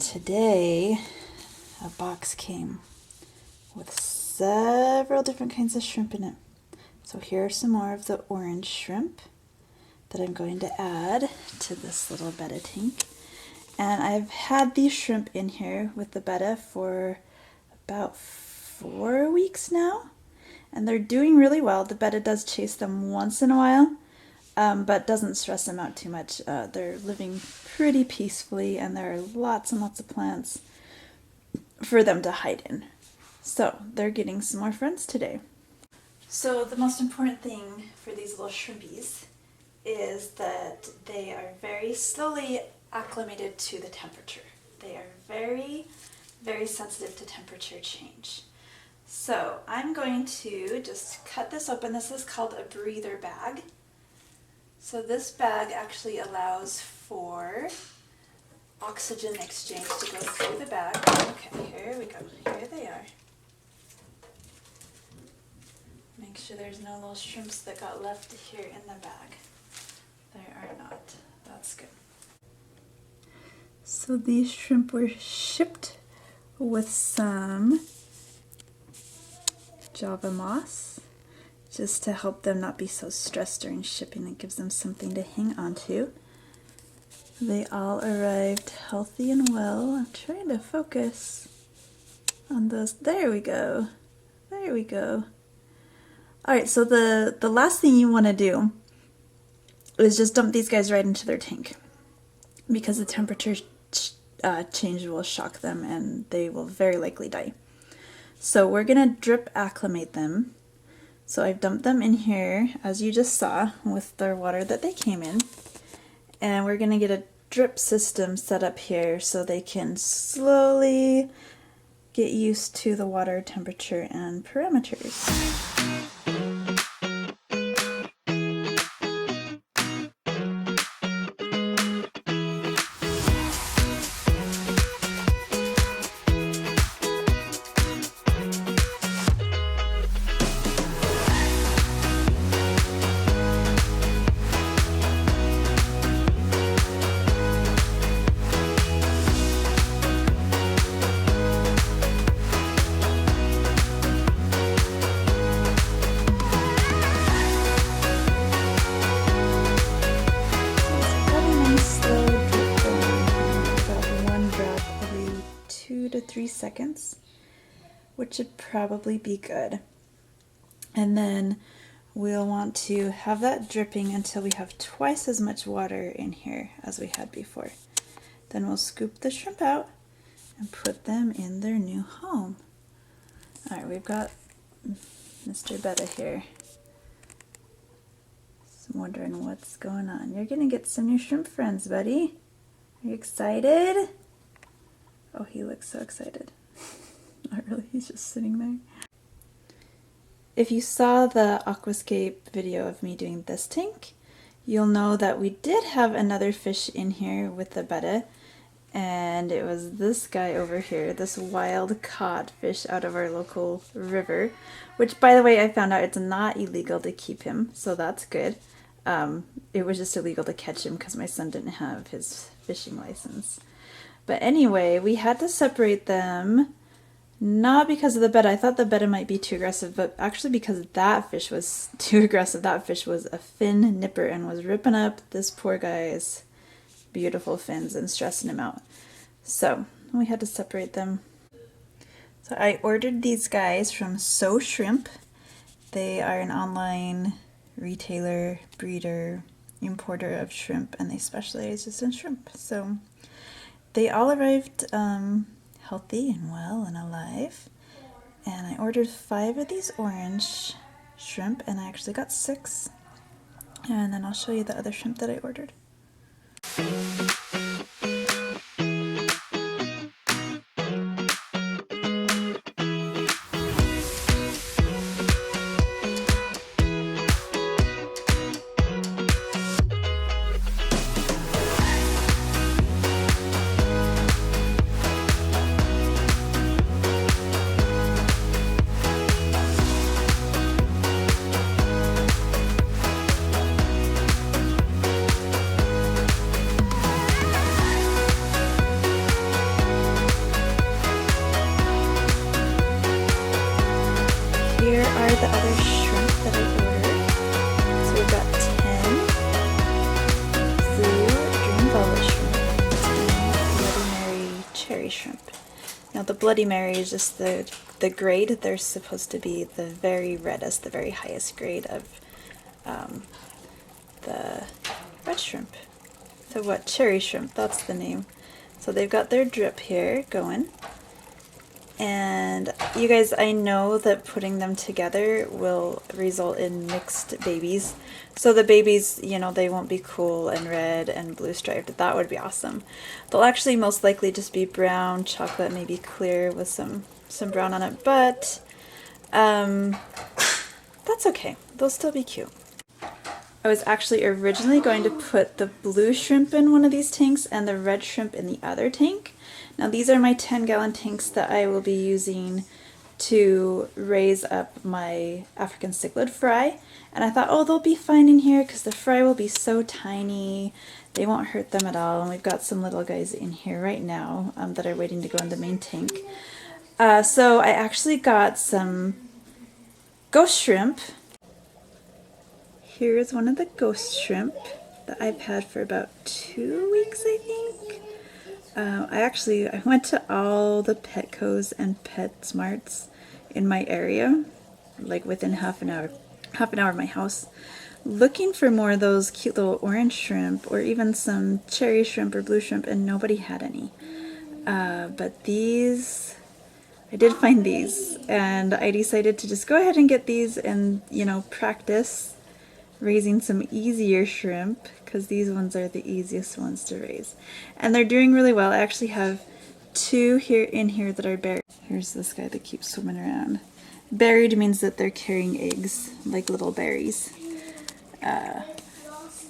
Today, a box came with several different kinds of shrimp in it. So here are some more of the orange shrimp that I'm going to add to this little betta tank. And I've had these shrimp in here with the betta for about 4 weeks now. And they're doing really well. The betta does chase them once in a while, but doesn't stress them out too much. They're living pretty peacefully, and there are lots and lots of plants for them to hide in. So they're getting some more friends today. So the most important thing for these little shrimpies is that they are very slowly acclimated to the temperature. They are very, very sensitive to temperature change. So I'm going to just cut this open. This is called a breather bag. So this bag actually allows for oxygen exchange to go through the bag. Okay, here we go. Here they are. Make sure there's no little shrimps that got left here in the bag. There are not. That's good. So these shrimp were shipped with some Java moss, just to help them not be so stressed during shipping. It gives them something to hang on to. They all arrived healthy and well. I'm trying to focus on those. There we go. There we go. Alright, so the last thing you want to do is just dump these guys right into their tank, because the temperature change will shock them and they will very likely die. So we're going to drip acclimate them. So I've dumped them in here, as you just saw, with their water that they came in. And we're going to get a drip system set up here so they can slowly get used to the water temperature and parameters. To 3 seconds, which should probably be good. And then we'll want to have that dripping until we have twice as much water in here as we had before. Then we'll scoop the shrimp out and put them in their new home. Alright, we've got Mr. Betta here. Just wondering what's going on. You're gonna get some new shrimp friends, buddy. Are you excited? Oh, he looks so excited. Not really, he's just sitting there. If you saw the aquascape video of me doing this tank, you'll know that we did have another fish in here with the betta, and it was this guy over here, this wild caught fish out of our local river, which, by the way, I found out it's not illegal to keep him, so that's good. It was just illegal to catch him because my son didn't have his fishing license. But anyway, we had to separate them, not because of the betta. I thought the betta might be too aggressive, but actually because that fish was too aggressive. That fish was a fin nipper and was ripping up this poor guy's beautiful fins and stressing him out. So we had to separate them. So I ordered these guys from Soshrimp. They are an online retailer, breeder, importer of shrimp, and they specialize just in shrimp. So they all arrived healthy and well and alive, and I ordered 5 of these orange shrimp, and I actually got 6, and then I'll show you the other shrimp that I ordered. shrimp. Now the Bloody Mary is just the grade. They're supposed to be the very reddest, the very highest grade of the red shrimp. So what? Cherry shrimp, that's the name. So they've got their drip here going. And you guys, I know that putting them together will result in mixed babies. So the babies, you know, they won't be cool and red and blue striped. That would be awesome. They'll actually most likely just be brown, chocolate, maybe clear with some brown on it. But that's okay. They'll still be cute. I was actually originally going to put the blue shrimp in one of these tanks and the red shrimp in the other tank. Now these are my 10-gallon tanks that I will be using to raise up my African cichlid fry. And I thought, oh, they'll be fine in here because the fry will be so tiny. They won't hurt them at all. And we've got some little guys in here right now that are waiting to go in the main tank. So I actually got some ghost shrimp. Here is one of the ghost shrimp that I've had for about 2 weeks, I think. I went to all the Petcos and PetSmarts in my area, like within half an hour of my house, looking for more of those cute little orange shrimp or even some cherry shrimp or blue shrimp, and nobody had any. But these, I did find these, and I decided to just go ahead and get these and, you know, practice raising some easier shrimp, because these ones are the easiest ones to raise. And they're doing really well. I actually have 2 in here that are buried. Here's this guy that keeps swimming around. Buried means that they're carrying eggs, like little berries.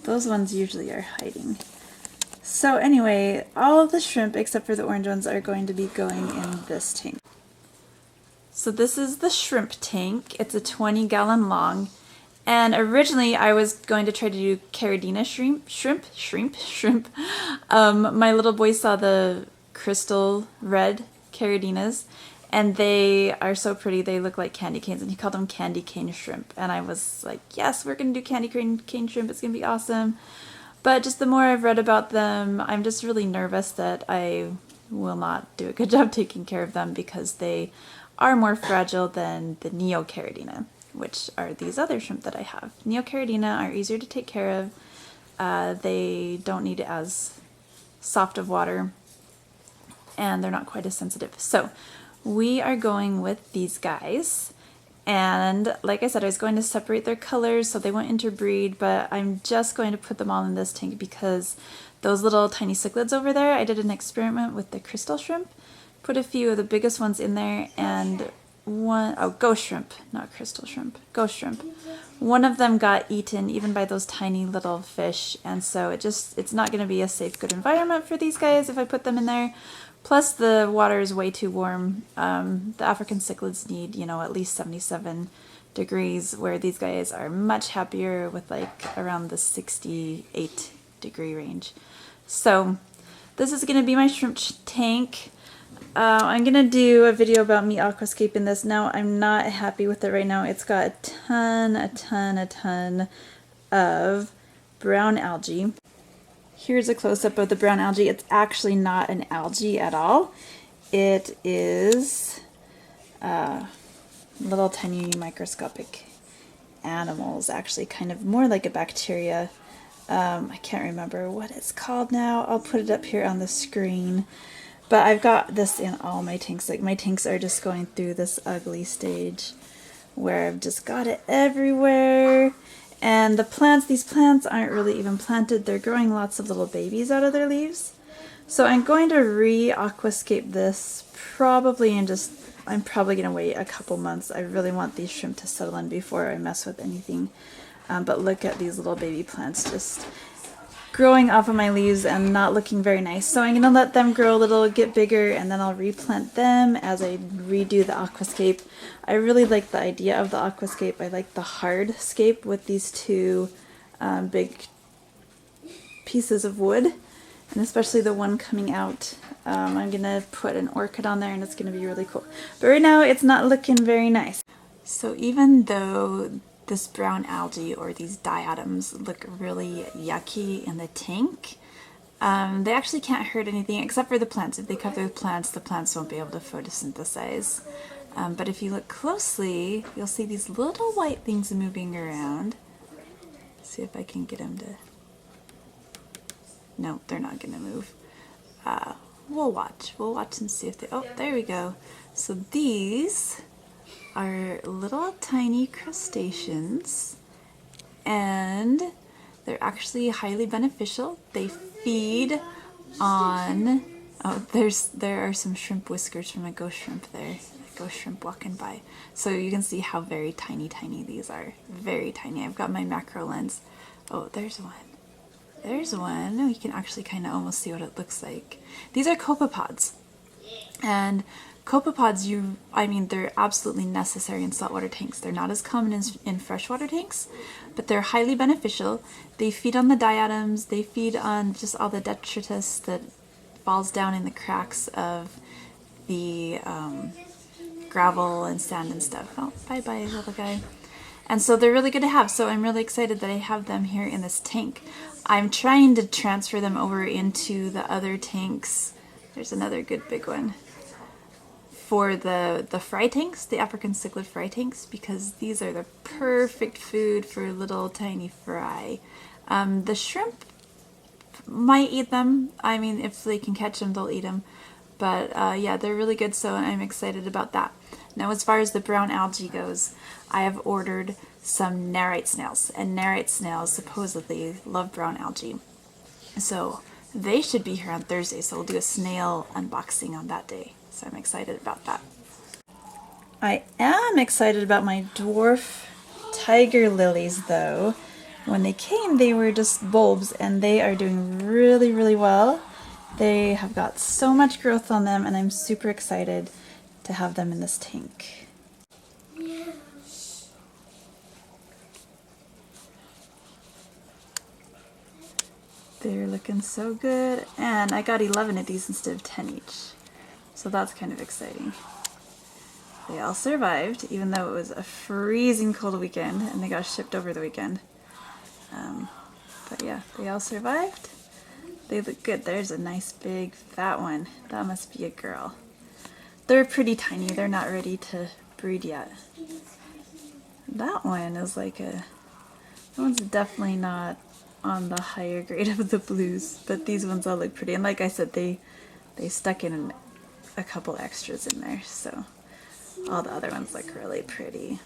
Those ones usually are hiding. So anyway, all of the shrimp except for the orange ones are going to be going in this tank. So this is the shrimp tank. It's a 20-gallon long. And originally I was going to try to do Caridina shrimp. My little boy saw the crystal red Caridinas, and they are so pretty. They look like candy canes, and he called them candy cane shrimp. And I was like, yes, we're going to do candy cane shrimp. It's going to be awesome. But just the more I've read about them, I'm just really nervous that I will not do a good job taking care of them because they are more fragile than the Neocaridina, which are these other shrimp that I have. Neocaridina are easier to take care of. They don't need as soft of water, and they're not quite as sensitive. So we are going with these guys. And like I said, I was going to separate their colors so they won't interbreed, but I'm just going to put them all in this tank because those little tiny cichlids over there, I did an experiment with the crystal shrimp. Put a few of the biggest ones in there, and ghost shrimp, not crystal shrimp, ghost shrimp. One of them got eaten even by those tiny little fish, and so it's not going to be a safe, good environment for these guys if I put them in there. Plus the water is way too warm. The African cichlids need, you know, at least 77 degrees, where these guys are much happier with like around the 68 degree range. So this is going to be my shrimp tank. I'm going to do a video about me aquascaping this. Now, I'm not happy with it right now. It's got a ton of brown algae. Here's a close-up of the brown algae. It's actually not an algae at all. It is little tiny microscopic animals, actually kind of more like a bacteria. I can't remember what it's called now. I'll put it up here on the screen. But I've got this in all my tanks. Like, my tanks are just going through this ugly stage where I've just got it everywhere. And the plants, these plants aren't really even planted. They're growing lots of little babies out of their leaves. So I'm going to re-aquascape this probably in just, I'm probably going to wait a couple months. I really want these shrimp to settle in before I mess with anything. But look at these little baby plants just growing off of my leaves and not looking very nice. So I'm going to let them grow a little, get bigger, and then I'll replant them as I redo the aquascape. I really like the idea of the aquascape. I like the hardscape with these 2 big pieces of wood, and especially the one coming out. I'm going to put an orchid on there, and it's going to be really cool. But right now it's not looking very nice. So even though this brown algae or these diatoms look really yucky in the tank, They actually can't hurt anything except for the plants. If they cover the plants won't be able to photosynthesize. But if you look closely, you'll see these little white things moving around. See if I can get them to... No, they're not going to move. We'll watch. We'll watch and see if they... Oh, there we go. So these are little tiny crustaceans, and they're actually highly beneficial. They feed on... Oh, there are some shrimp whiskers from a ghost shrimp there. A ghost shrimp walking by. So you can see how very tiny these are. Very tiny. I've got my macro lens. Oh, there's one. There's one. You can actually kind of almost see what it looks like. These are copapods. And copapods, I mean, they're absolutely necessary in saltwater tanks. They're not as common in freshwater tanks, but they're highly beneficial. They feed on the diatoms. They feed on just all the detritus that falls down in the cracks of the gravel and sand and stuff. Oh, bye-bye, little guy. And so they're really good to have, so I'm really excited that I have them here in this tank. I'm trying to transfer them over into the other tanks. There's another good big one. For the fry tanks, the African cichlid fry tanks, because these are the perfect food for little tiny fry. The shrimp might eat them. I mean, if they can catch them, they'll eat them. But yeah, they're really good, so I'm excited about that. Now, as far as the brown algae goes, I have ordered some narite snails, and narite snails supposedly love brown algae. So they should be here on Thursday, so we'll do a snail unboxing on that day. So I'm excited about that. I am excited about my dwarf tiger lilies, though. When they came, they were just bulbs, and they are doing really, really well. They have got so much growth on them, and I'm super excited to have them in this tank. They're looking so good, and I got 11 of these instead of 10 each, so that's kind of exciting. They all survived, even though it was a freezing cold weekend, and they got shipped over the weekend. But yeah, they all survived. They look good. There's a nice big fat one. That must be a girl. They're pretty tiny. They're not ready to breed yet. That one is like that one's definitely not on the higher grade of the blues, but these ones all look pretty. And like I said, they stuck in a couple extras in there, so all the other ones look really pretty.